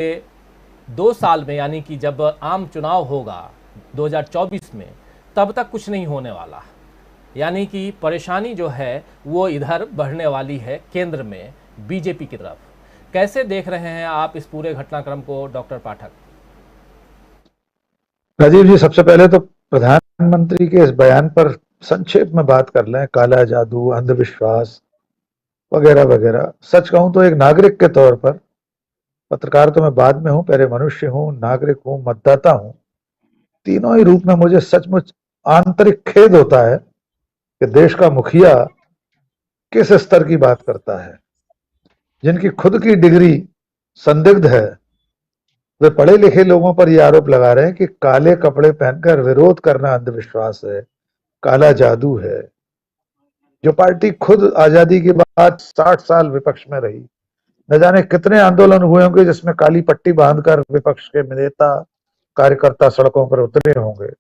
2 साल में, यानी कि जब आम चुनाव होगा 2024 में, तब तक कुछ नहीं होने वाला। यानी कि परेशानी जो है वो इधर बढ़ने वाली है केंद्र में बीजेपी की तरफ। कैसे देख रहे हैं आप इस पूरे घटनाक्रम को डॉक्टर पाठक? राजीव जी, सबसे पहले तो प्रधानमंत्री के इस बयान पर संक्षेप में बात कर लें। काला जादू, अंधविश्वास वगैरह वगैरह। सच कहूं तो एक नागरिक के तौर पर, पत्रकार तो मैं बाद में हूं, पहले मनुष्य हूं, नागरिक हूं, मतदाता हूं, तीनों ही रूप में मुझे सचमुच आंतरिक खेद होता है कि देश का मुखिया किस स्तर की बात करता है। जिनकी खुद की डिग्री संदिग्ध है, वे पढ़े लिखे लोगों पर यह आरोप लगा रहे हैं कि काले कपड़े पहनकर विरोध करना अंधविश्वास है, काला जादू है। जो पार्टी खुद आजादी के बाद 60 साल विपक्ष में रही, न जाने कितने आंदोलन हुए होंगे जिसमें काली पट्टी बांधकर विपक्ष के नेता कार्यकर्ता सड़कों पर उतरे होंगे।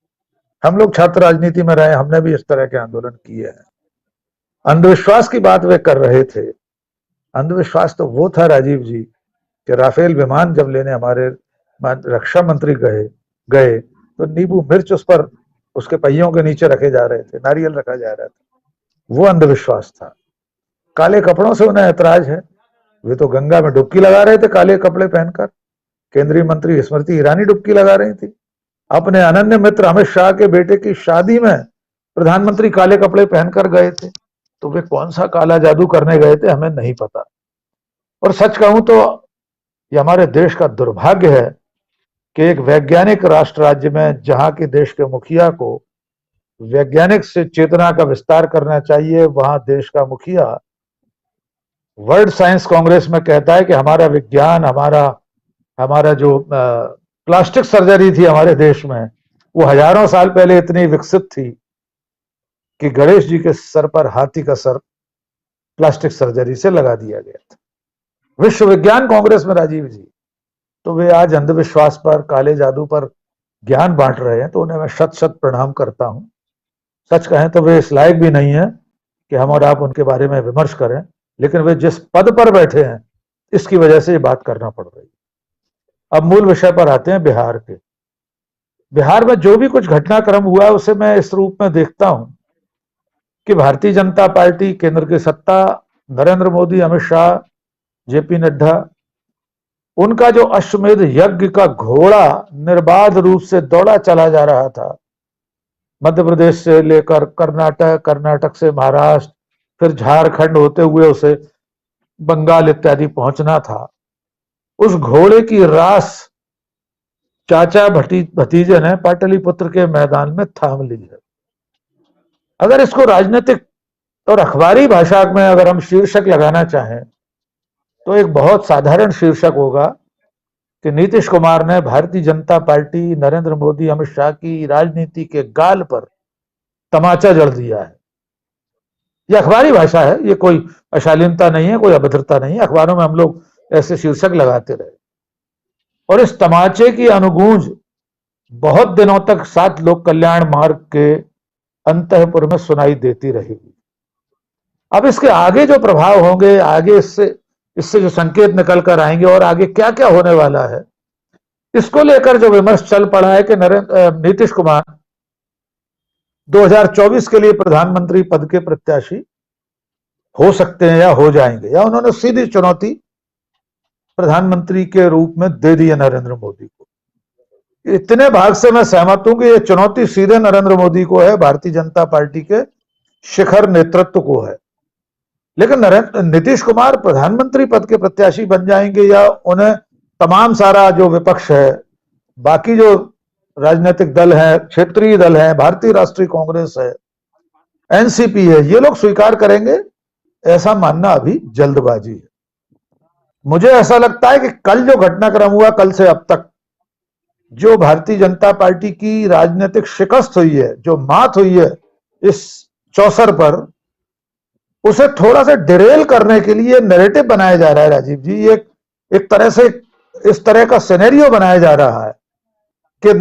हम लोग छात्र राजनीति में रहे, हमने भी इस तरह के आंदोलन किए हैं। अंधविश्वास की बात वे कर रहे थे। अंधविश्वास तो वो था राजीव जी कि राफेल विमान जब लेने हमारे रक्षा मंत्री गए तो नींबू मिर्च उस पर, उसके पहियों के नीचे रखे जा रहे थे, नारियल रखा जा रहा था। वो अंधविश्वास था। काले कपड़ों से उन्हें ऐतराज है। वे तो गंगा में डुबकी लगा रहे थे काले कपड़े पहनकर। केंद्रीय मंत्री स्मृति ईरानी डुबकी लगा रही थी। अपने अनन्य मित्र अमित शाह के बेटे की शादी में प्रधानमंत्री काले कपड़े पहनकर गए थे। तो वे कौन सा काला जादू करने गए थे हमें नहीं पता। और सच कहूं तो ये हमारे देश का दुर्भाग्य है कि एक वैज्ञानिक राष्ट्र राज्य में, जहां के देश के मुखिया को वैज्ञानिक से चेतना का विस्तार करना चाहिए, वहां देश का मुखिया वर्ल्ड साइंस कांग्रेस में कहता है कि हमारा विज्ञान, हमारा जो प्लास्टिक सर्जरी थी हमारे देश में, वो हजारों साल पहले इतनी विकसित थी कि गणेश जी के सर पर हाथी का सर प्लास्टिक सर्जरी से लगा दिया गया था। विश्व विज्ञान कांग्रेस में राजीव जी, तो वे आज अंधविश्वास पर, काले जादू पर ज्ञान बांट रहे हैं, तो उन्हें मैं शत शत प्रणाम करता हूं। सच कहें तो वे इस लायक भी नहीं है कि हम और आप उनके बारे में विमर्श करें, लेकिन वे जिस पद पर बैठे हैं इसकी वजह से ये बात करना पड़ रही है। अब मूल विषय पर आते हैं, बिहार के। बिहार में जो भी कुछ घटनाक्रम हुआ है उसे मैं इस रूप में देखता हूं कि भारतीय जनता पार्टी, केंद्र की सत्ता, नरेंद्र मोदी, अमित शाह, जेपी नड्डा, उनका जो अश्वमेध यज्ञ का घोड़ा निर्बाध रूप से दौड़ा चला जा रहा था, मध्य प्रदेश से लेकर कर्नाटक, कर्नाटक से महाराष्ट्र, फिर झारखंड होते हुए उसे बंगाल इत्यादि पहुंचना था। उस घोड़े की रास चाचा भतीजे ने पाटलिपुत्र के मैदान में थाम ली है। अगर इसको राजनीतिक और अखबारी भाषा में अगर हम शीर्षक लगाना चाहें तो एक बहुत साधारण शीर्षक होगा कि नीतीश कुमार ने भारतीय जनता पार्टी, नरेंद्र मोदी, अमित शाह की राजनीति के गाल पर तमाचा जड़ दिया है। यह अखबारी भाषा है, ये कोई अशालीनता नहीं है, कोई अभद्रता नहीं है। अखबारों में हम लोग ऐसे शीर्षक लगाते रहे और इस तमाचे की अनुगूंज बहुत दिनों तक 7 लोक कल्याण मार्ग के अंतःपुर में सुनाई देती रहेगी। अब इसके आगे जो प्रभाव होंगे, आगे इससे जो संकेत निकल कर आएंगे और आगे क्या क्या होने वाला है, इसको लेकर जो विमर्श चल पड़ा है कि नीतीश कुमार 2024 के लिए प्रधानमंत्री पद के प्रत्याशी हो सकते हैं या हो जाएंगे, या उन्होंने सीधी चुनौती प्रधानमंत्री के रूप में दे दी है नरेंद्र मोदी को। इतने भाग से मैं सहमत हूं कि यह चुनौती सीधे नरेंद्र मोदी को है, भारतीय जनता पार्टी के शिखर नेतृत्व को है। लेकिन नीतीश कुमार प्रधानमंत्री पद के प्रत्याशी बन जाएंगे या उन्हें तमाम सारा जो विपक्ष है, बाकी जो राजनीतिक दल है, क्षेत्रीय दल है, भारतीय राष्ट्रीय कांग्रेस है, एनसीपी है, ये लोग स्वीकार करेंगे, ऐसा मानना अभी जल्दबाजी है। मुझे ऐसा लगता है कि कल जो घटनाक्रम हुआ, कल से अब तक जो भारतीय जनता पार्टी की राजनीतिक शिकस्त हुई है, जो मात हुई है इस चौसर पर, उसे थोड़ा सा डिरेल करने के लिए नैरेटिव बनाया जा रहा है राजीव जी। एक तरह से इस तरह का सिनेरियो बनाया जा रहा है कि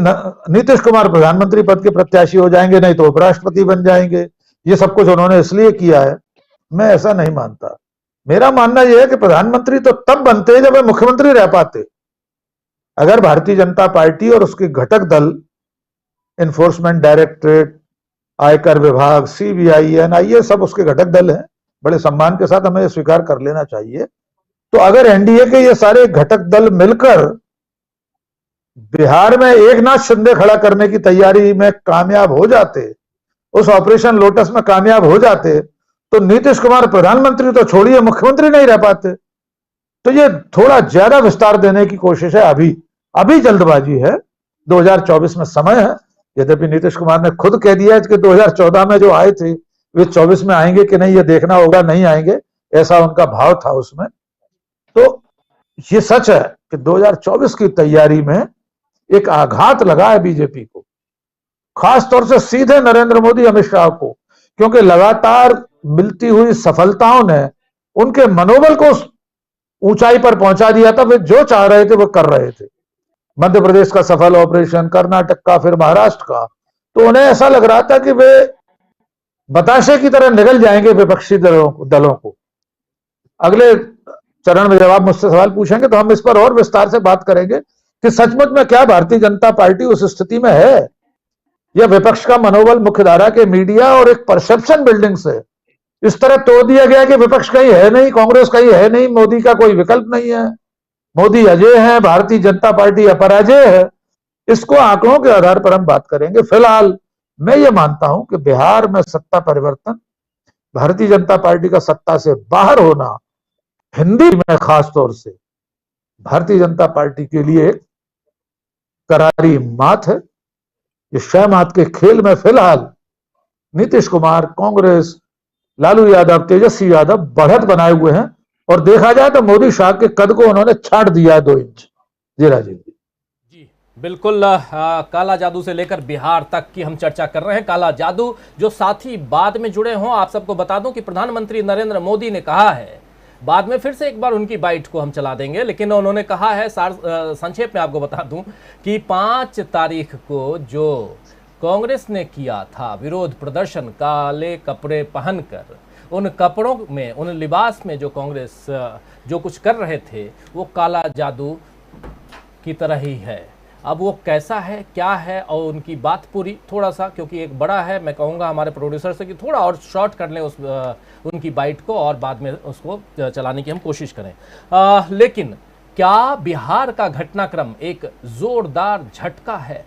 नीतीश कुमार प्रधानमंत्री पद के प्रत्याशी हो जाएंगे, नहीं तो उपराष्ट्रपति बन जाएंगे। ये सब कुछ उन्होंने इसलिए किया है। मैं ऐसा नहीं मानता। मेरा मानना यह है कि प्रधानमंत्री तो तब बनते हैं जब वे मुख्यमंत्री रह पाते। अगर भारतीय जनता पार्टी और उसके घटक दल इन्फोर्समेंट डायरेक्टरेट, आयकर विभाग, सीबीआई, एनआईए सब उसके घटक दल हैं, बड़े सम्मान के साथ हमें स्वीकार कर लेना चाहिए। तो अगर एनडीए के ये सारे घटक दल मिलकर बिहार में एकनाथ शिंदे खड़ा करने की तैयारी में कामयाब हो जाते, उस ऑपरेशन लोटस में कामयाब हो जाते, तो नीतीश कुमार प्रधानमंत्री तो छोड़िए मुख्यमंत्री नहीं रह पाते। तो ये थोड़ा ज्यादा विस्तार देने की कोशिश है। अभी जल्दबाजी है, 2024 में समय है। यद्यपि नीतीश कुमार ने खुद कह दिया है कि 2014 में जो आए थे वे 24 में आएंगे कि नहीं ये देखना होगा, नहीं आएंगे, ऐसा उनका भाव था उसमें। तो ये सच है कि 2024 की तैयारी में एक आघात लगा है बीजेपी को, खास तौर से सीधे नरेंद्र मोदी, अमित शाह को, क्योंकि लगातार मिलती हुई सफलताओं ने उनके मनोबल को ऊंचाई पर पहुंचा दिया था। वे जो चाह रहे थे वो कर रहे थे। मध्य प्रदेश का सफल ऑपरेशन, कर्नाटक का, फिर महाराष्ट्र का, तो उन्हें ऐसा लग रहा था कि वे बताशे की तरह निगल जाएंगे विपक्षी दलों को। अगले चरण में जब आप मुझसे सवाल पूछेंगे तो हम इस पर और विस्तार से बात करेंगे कि सचमुच में क्या भारतीय जनता पार्टी उस स्थिति में है, या विपक्ष का मनोबल मुख्यधारा के मीडिया और एक परसेप्शन बिल्डिंग से इस तरह तोड़ दिया गया कि विपक्ष कहीं है नहीं, कांग्रेस कहीं है नहीं, मोदी का कोई विकल्प नहीं है, मोदी अजय है, भारतीय जनता पार्टी अपराजय है। इसको आंकड़ों के आधार पर हम बात करेंगे। फिलहाल मैं ये मानता हूं कि बिहार में सत्ता परिवर्तन, भारतीय जनता पार्टी का सत्ता से बाहर होना, हिंदी में खास तौर से भारतीय जनता पार्टी के लिए करारी मात है। ये शह मात के खेल में फिलहाल नीतीश कुमार, कांग्रेस, लालू यादव, तेजस्वी यादव बढ़त बनाए हुए हैं, और देखा जाए तो मोदी शाह के कद को उन्होंने छाट दिया है 2 इंच। जी राजीव जी बिल्कुल। काला जादू से लेकर बिहार तक की हम चर्चा कर रहे हैं। काला जादू जो साथी बाद में जुड़े हों, आप सबको बता दूं कि प्रधानमंत्री नरेंद्र मोदी ने कहा है, बाद में फिर से एक बार उनकी बाइट को हम चला देंगे, लेकिन उन्होंने कहा है, संक्षेप में आपको बता दूं कि 5 तारीख को जो कांग्रेस ने किया था विरोध प्रदर्शन काले कपड़े पहनकर, उन कपड़ों में, उन लिबास में जो कांग्रेस जो कुछ कर रहे थे वो काला जादू की तरह ही है। अब वो कैसा है, क्या है, और उनकी बात पूरी थोड़ा सा, क्योंकि एक बड़ा है, मैं कहूँगा हमारे प्रोड्यूसर से कि थोड़ा और शॉर्ट कर लें उनकी बाइट को और बाद में उसको चलाने की हम कोशिश करें। लेकिन क्या बिहार का घटनाक्रम एक ज़ोरदार झटका है?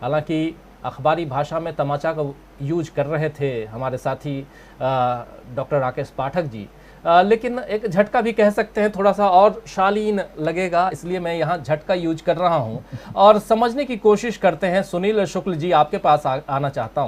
हालांकि अखबारी भाषा में तमाचा का यूज कर रहे थे हमारे साथी डॉक्टर राकेश पाठक जी, लेकिन एक झटका भी कह सकते हैं, थोड़ा सा और शालीन लगेगा, इसलिए मैं यहाँ झटका यूज कर रहा हूँ। और समझने की कोशिश करते हैं। सुनील शुक्ल जी, आपके पास आना चाहता हूँ।